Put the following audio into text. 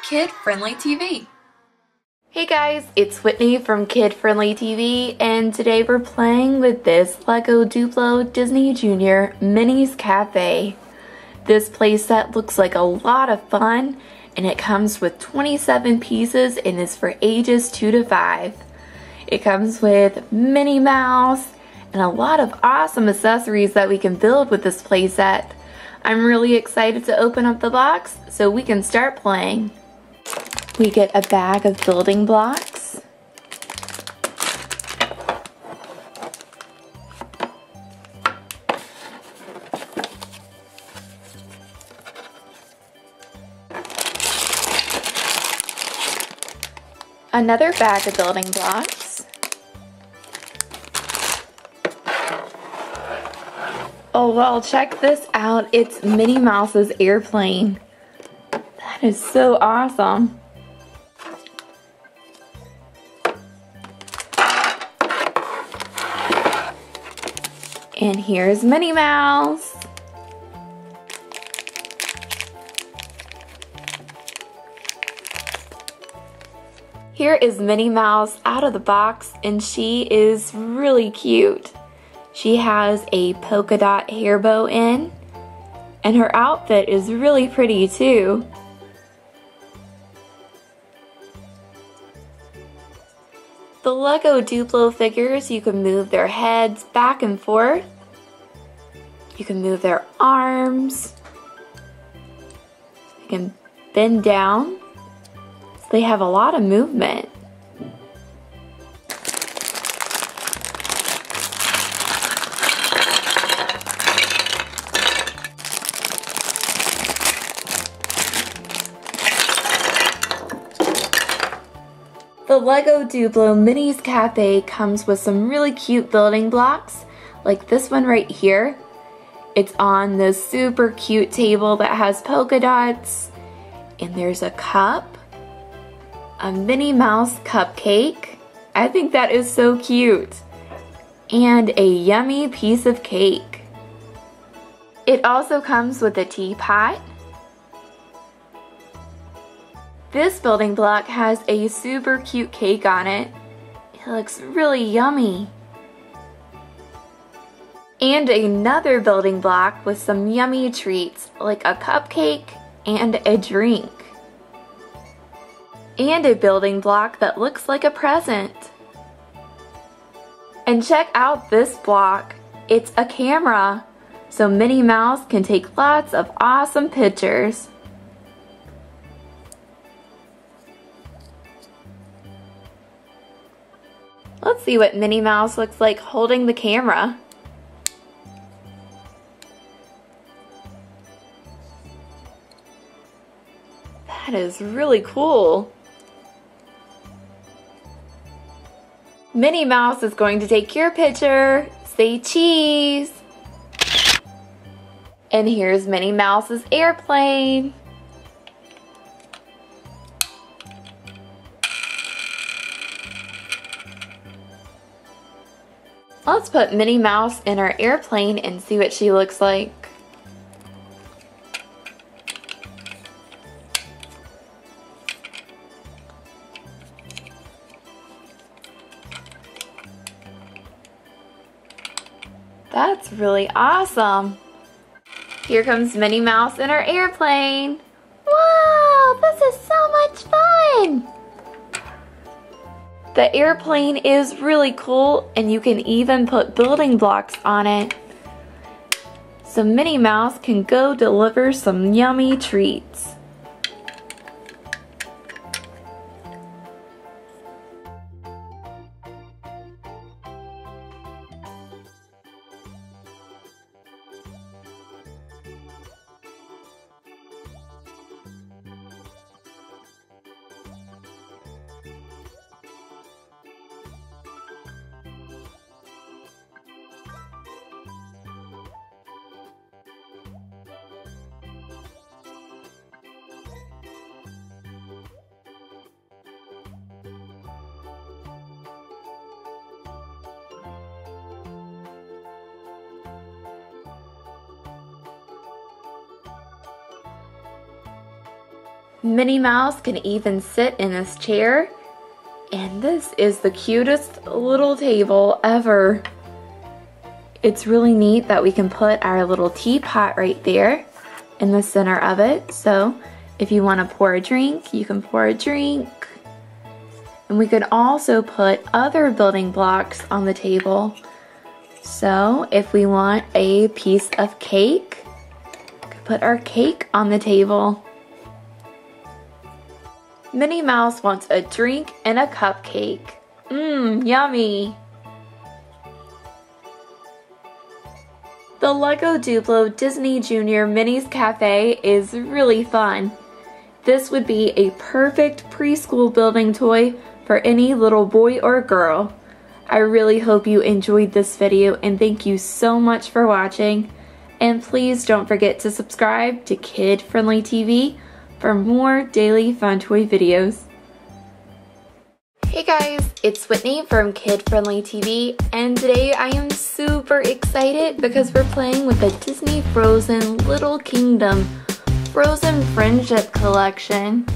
Kid Friendly TV. Hey guys, it's Whitney from Kid Friendly TV, and today we're playing with this LEGO Duplo Disney Junior Minis Cafe. This playset looks like a lot of fun, and it comes with 27 pieces and is for ages 2 to 5. It comes with Minnie Mouse and a lot of awesome accessories that we can build with this playset. I'm really excited to open up the box so we can start playing. We get a bag of building blocks, another bag of building blocks, oh well, check this out, it's Minnie Mouse's airplane. That is so awesome. And here's Minnie Mouse. Here is Minnie Mouse out of the box, and she is really cute. She has a polka dot hair bow in, and her outfit is really pretty too. The LEGO Duplo figures, you can move their heads back and forth. You can move their arms. You can bend down. So they have a lot of movement. The LEGO Duplo Minis Cafe comes with some really cute building blocks, like this one right here. It's on this super cute table that has polka dots, and there's a cup, a Minnie Mouse cupcake. I think that is so cute, and a yummy piece of cake. It also comes with a teapot. This building block has a super cute cake on it. It looks really yummy. And another building block with some yummy treats like a cupcake and a drink. And a building block that looks like a present. And check out this block. It's a camera, so Minnie Mouse can take lots of awesome pictures. Let's see what Minnie Mouse looks like holding the camera. That is really cool. Minnie Mouse is going to take your picture. Say cheese. And here's Minnie Mouse's airplane. Let's put Minnie Mouse in our airplane and see what she looks like. That's really awesome. Here comes Minnie Mouse in our airplane. Wow, this is so much fun! The airplane is really cool, and you can even put building blocks on it. So Minnie Mouse can go deliver some yummy treats. Minnie Mouse can even sit in this chair, and this is the cutest little table ever. It's really neat that we can put our little teapot right there in the center of it, so if you want to pour a drink, you can pour a drink. And we could also put other building blocks on the table. So if we want a piece of cake, we could put our cake on the table. Minnie Mouse wants a drink and a cupcake. Yummy! The LEGO Duplo Disney Junior Minnie's Cafe is really fun. This would be a perfect preschool building toy for any little boy or girl. I really hope you enjoyed this video and thank you so much for watching. And please don't forget to subscribe to Kid Friendly TV for more daily fun toy videos. Hey guys, it's Whitney from Kid Friendly TV, and today I am super excited because we're playing with the Disney Frozen Little Kingdom Frozen Friendship Collection.